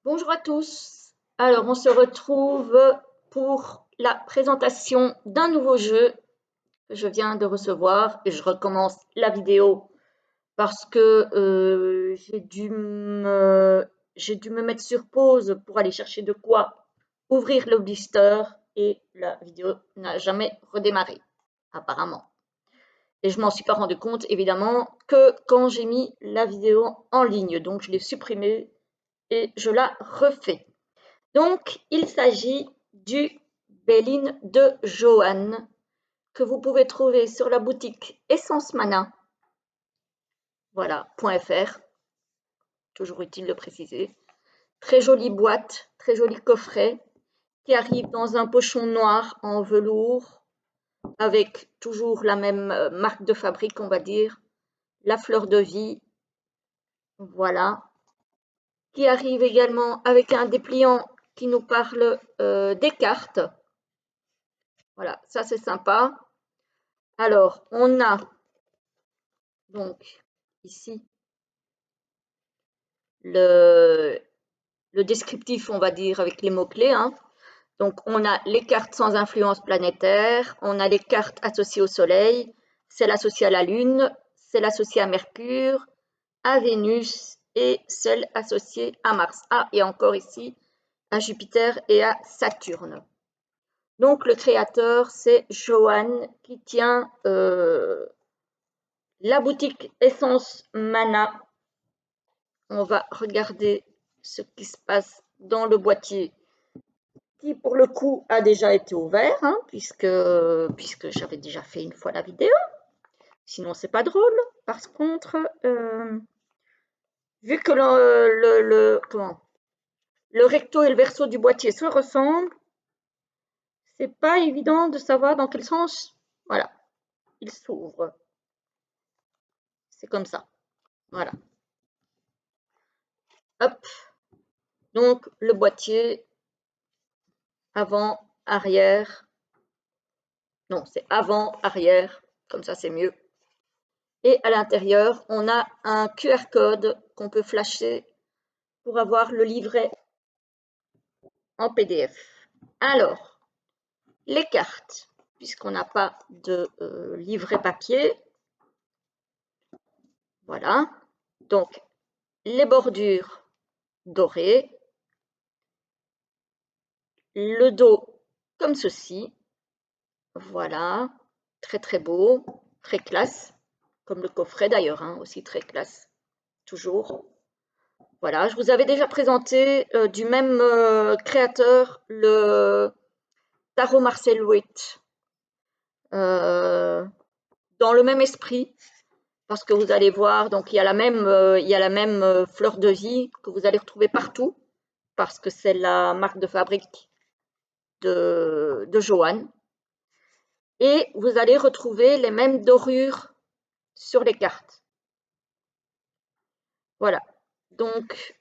Bonjour à tous. Alors, on se retrouve pour la présentation d'un nouveau jeu que je viens de recevoir et je recommence la vidéo parce que j'ai dû me mettre sur pause pour aller chercher de quoi ouvrir le blister et la vidéo n'a jamais redémarré, apparemment. Et je m'en suis pas rendu compte, évidemment, que quand j'ai mis la vidéo en ligne. Donc, je l'ai supprimée et je la refais. Donc, il s'agit du Béline de Johan que vous pouvez trouver sur la boutique Essence Mana, voilà, .fr, toujours utile de préciser. Très jolie boîte, très joli coffret qui arrive dans un pochon noir en velours avec toujours la même marque de fabrique, on va dire, la fleur de vie, voilà, qui arrive également avec un dépliant qui nous parle des cartes. Voilà, ça c'est sympa. Alors, on a donc ici le, le descriptif, on va dire, avec les mots-clés. Hein. Donc, on a les cartes sans influence planétaire, on a les cartes associées au Soleil, celles associées à la Lune, celles associées à Mercure, à Vénus et celles associées à Mars. Ah, et encore ici, à Jupiter et à Saturne. Donc, le créateur, c'est Johan qui tient la boutique Essence Mana. On va regarder ce qui se passe dans le boîtier qui pour le coup a déjà été ouvert hein, puisque j'avais déjà fait une fois la vidéo. Sinon c'est pas drôle. Par contre, vu que le recto et le verso du boîtier se ressemblent, c'est pas évident de savoir dans quel sens voilà, il s'ouvre. C'est comme ça. Voilà. Hop. Donc le boîtier avant, arrière. Non, c'est avant, arrière. Comme ça, c'est mieux. Et à l'intérieur, on a un QR code qu'on peut flasher pour avoir le livret en PDF. Alors, les cartes, puisqu'on n'a pas de livret papier. Voilà. Donc, les bordures dorées. Le dos comme ceci. Voilà. Très très beau. Très classe. Comme le coffret d'ailleurs, hein, aussi très classe. Toujours. Voilà, je vous avais déjà présenté du même créateur le Tarot Marcel Witt dans le même esprit parce que vous allez voir, donc il y a la même fleur de vie que vous allez retrouver partout parce que c'est la marque de fabrique de Johan et vous allez retrouver les mêmes dorures sur les cartes. Voilà, donc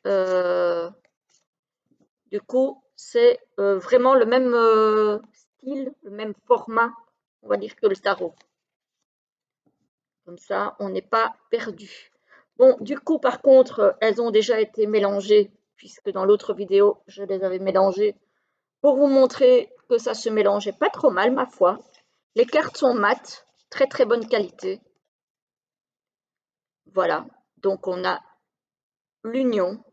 du coup, c'est vraiment le même style, le même format, on va dire, que le tarot. Comme ça, on n'est pas perdu. Bon, du coup, par contre, elles ont déjà été mélangées, puisque dans l'autre vidéo, je les avais mélangées, pour vous montrer que ça se mélangeait pas trop mal, ma foi. Les cartes sont mates, très très bonne qualité. Voilà, donc on a l'union.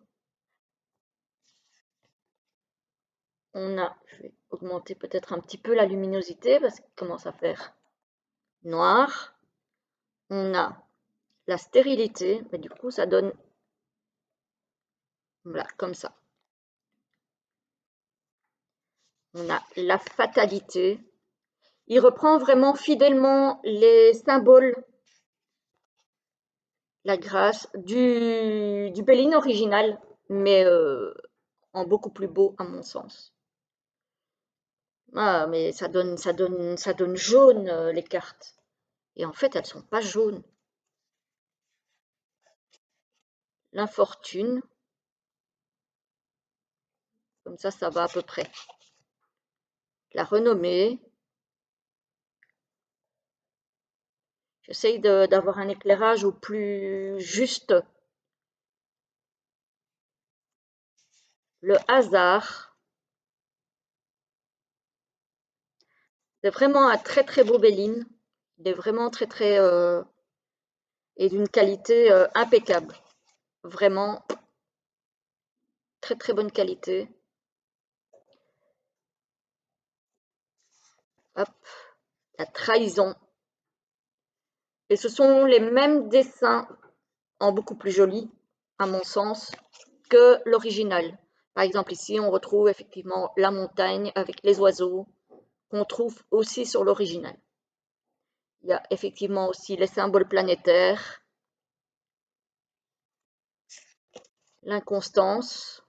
On a, je vais augmenter peut-être un petit peu la luminosité, parce qu'il commence à faire noir. On a la stérilité, mais du coup, ça donne voilà, comme ça. On a la fatalité. Il reprend vraiment fidèlement les symboles, la grâce du Béline original, mais en beaucoup plus beau à mon sens. Ah, mais ça donne jaune les cartes. Et en fait, elles sont pas jaunes. L'infortune, comme ça va à peu près. La renommée. J'essaye d'avoir un éclairage au plus juste. le hasard. C'est vraiment un très très beau Béline. Il est vraiment très très et d'une qualité impeccable. Vraiment très très bonne qualité. Hop, la trahison. Et ce sont les mêmes dessins en beaucoup plus joli, à mon sens, que l'original. Par exemple, ici, on retrouve effectivement la montagne avec les oiseaux qu'on trouve aussi sur l'original. Il y a effectivement aussi les symboles planétaires, l'inconstance.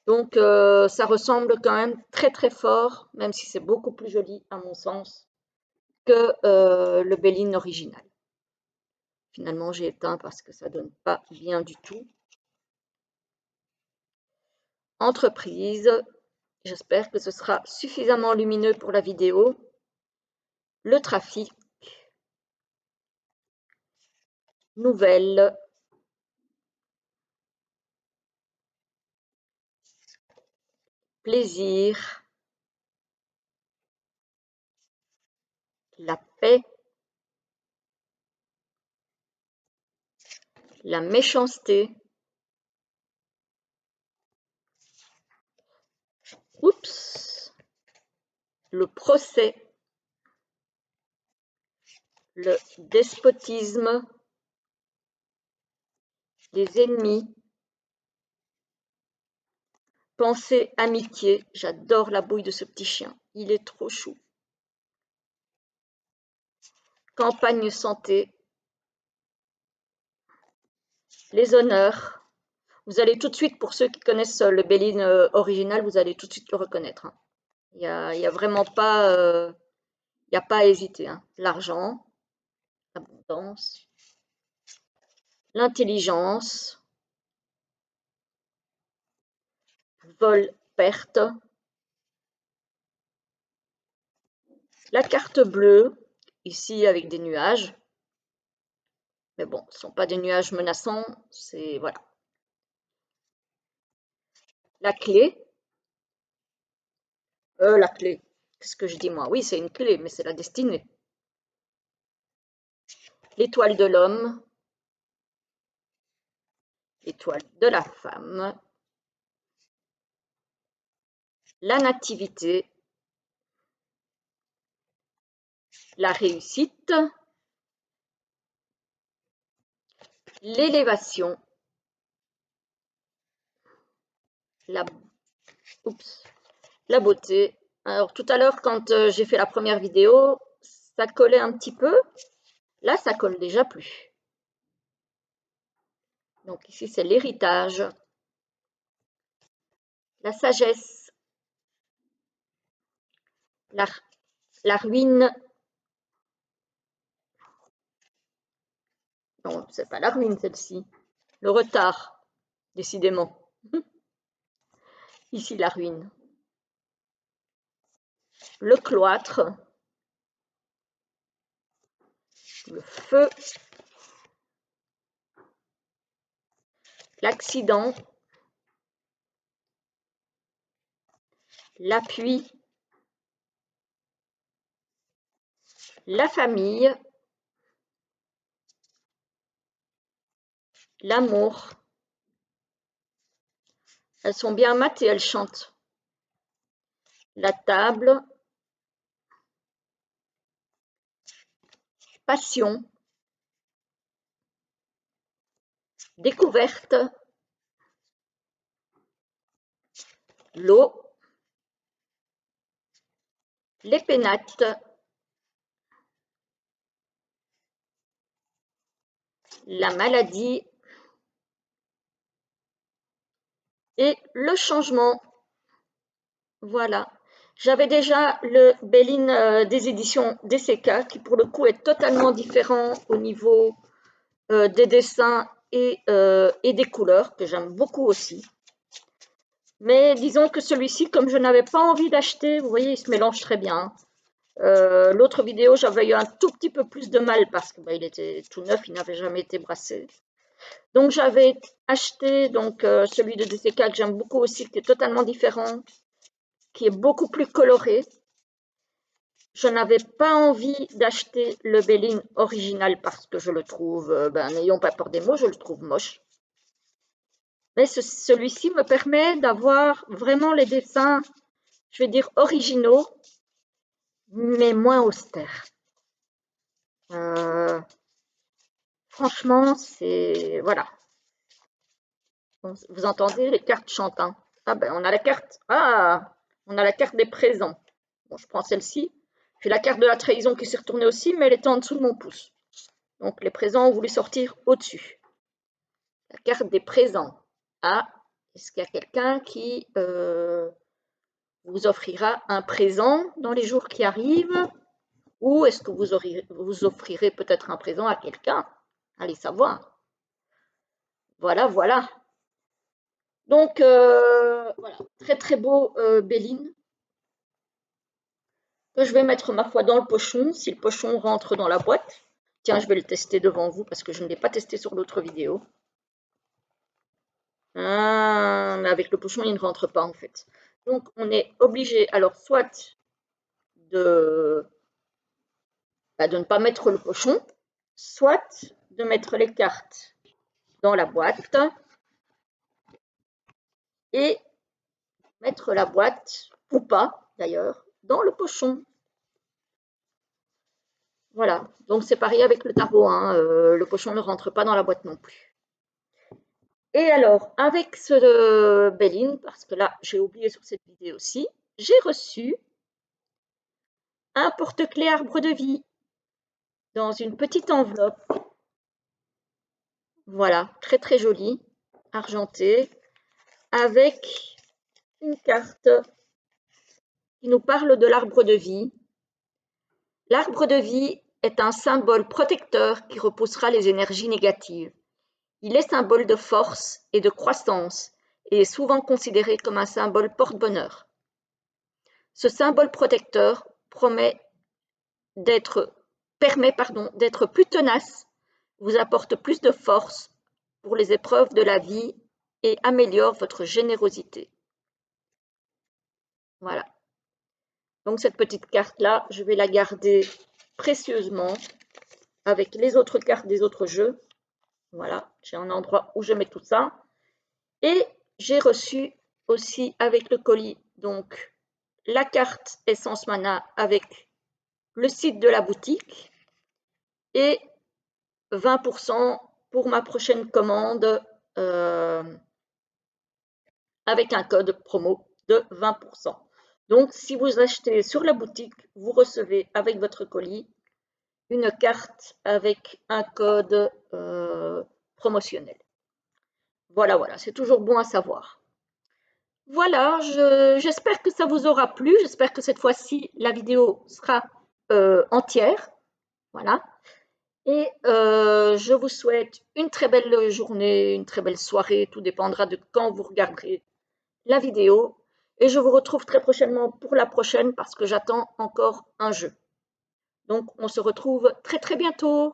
Donc, ça ressemble quand même très très fort, même si c'est beaucoup plus joli à mon sens, que le Béline original. Finalement, j'ai éteint parce que ça donne pas bien du tout. Entreprise, j'espère que ce sera suffisamment lumineux pour la vidéo. Le trafic, nouvelle, plaisir, la paix, la méchanceté, oups, le procès, le despotisme, les ennemis, pensée, amitié. J'adore la bouille de ce petit chien, il est trop chou. Campagne santé, les honneurs. Vous allez tout de suite, pour ceux qui connaissent le Béline original, vous allez tout de suite le reconnaître. Hein. Il n'y a vraiment pas, il y a pas à hésiter. Hein. L'argent, l'abondance, l'intelligence, vol, perte, la carte bleue, ici avec des nuages. Mais bon, ce ne sont pas des nuages menaçants, c'est voilà. La clé, qu'est-ce que je dis moi? Oui, c'est une clé, mais c'est la destinée. L'étoile de l'homme, l'étoile de la femme, la nativité, la réussite, l'élévation, la, la beauté. Alors tout à l'heure, quand j'ai fait la première vidéo, ça collait un petit peu. Là, ça colle déjà plus. Donc ici, c'est l'héritage, la sagesse, la ruine. Non, c'est pas la ruine celle-ci. Le retard, décidément. Ici, la ruine. Le cloître, le feu, l'accident, l'appui, la famille, l'amour. Elles sont bien mates et elles chantent. La table, passion, découverte, l'eau, les pénates, la maladie et le changement. Voilà. J'avais déjà le Béline des éditions DCK qui pour le coup est totalement différent au niveau des dessins et des couleurs que j'aime beaucoup aussi. Mais disons que celui-ci, comme je n'avais pas envie d'acheter, vous voyez, il se mélange très bien. L'autre vidéo, j'avais eu un tout petit peu plus de mal parce que il était tout neuf, il n'avait jamais été brassé. Donc j'avais acheté donc celui de DCK que j'aime beaucoup aussi, qui est totalement différent, qui est beaucoup plus coloré. Je n'avais pas envie d'acheter le Bélin original parce que je le trouve, n'ayons pas peur des mots, je le trouve moche. Mais celui-ci me permet d'avoir vraiment les dessins, je vais dire originaux, mais moins austères. Franchement, c'est... Voilà. Vous entendez les cartes chantent, hein. Ah ben, on a la carte... Ah, on a la carte des présents. Bon, je prends celle-ci. J'ai la carte de la trahison qui s'est retournée aussi, mais elle était en dessous de mon pouce. Donc, les présents ont voulu sortir au-dessus. La carte des présents. Ah, est-ce qu'il y a quelqu'un qui vous offrira un présent dans les jours qui arrivent? Ou est-ce que vous offrirez peut-être un présent à quelqu'un? Allez savoir. Voilà, voilà. Donc, voilà, très très beau Bélin. Je vais mettre ma foi dans le pochon, si le pochon rentre dans la boîte. Tiens, je vais le tester devant vous parce que je ne l'ai pas testé sur l'autre vidéo. Ah, mais avec le pochon, il ne rentre pas en fait. Donc, on est obligé, alors, soit de ne pas mettre le pochon, soit de mettre les cartes dans la boîte et mettre la boîte, ou pas d'ailleurs, dans le pochon. Voilà, donc c'est pareil avec le tarot, hein, le pochon ne rentre pas dans la boîte non plus. Et alors, avec ce Bélin, parce que là, j'ai oublié sur cette vidéo aussi, j'ai reçu un porte-clés arbre de vie dans une petite enveloppe. Voilà, très très joli, argenté, avec une carte qui nous parle de l'arbre de vie. L'arbre de vie est un symbole protecteur qui repoussera les énergies négatives. Il est symbole de force et de croissance et est souvent considéré comme un symbole porte-bonheur. Ce symbole protecteur permet d'être plus tenace, vous apporte plus de force pour les épreuves de la vie et améliore votre générosité. Voilà. Donc cette petite carte-là, je vais la garder précieusement avec les autres cartes des autres jeux. Voilà, j'ai un endroit où je mets tout ça. Et j'ai reçu aussi avec le colis donc la carte Essence Mana avec le site de la boutique et 20% pour ma prochaine commande avec un code promo de 20%. Donc, si vous achetez sur la boutique, vous recevez avec votre colis une carte avec un code promotionnel. Voilà, voilà, c'est toujours bon à savoir. Voilà, j'espère que ça vous aura plu. J'espère que cette fois-ci, la vidéo sera entière. Voilà. Et je vous souhaite une très belle journée, une très belle soirée. Tout dépendra de quand vous regarderez la vidéo. Et je vous retrouve très prochainement pour la prochaine parce que j'attends encore un jeu. Donc, on se retrouve très très bientôt.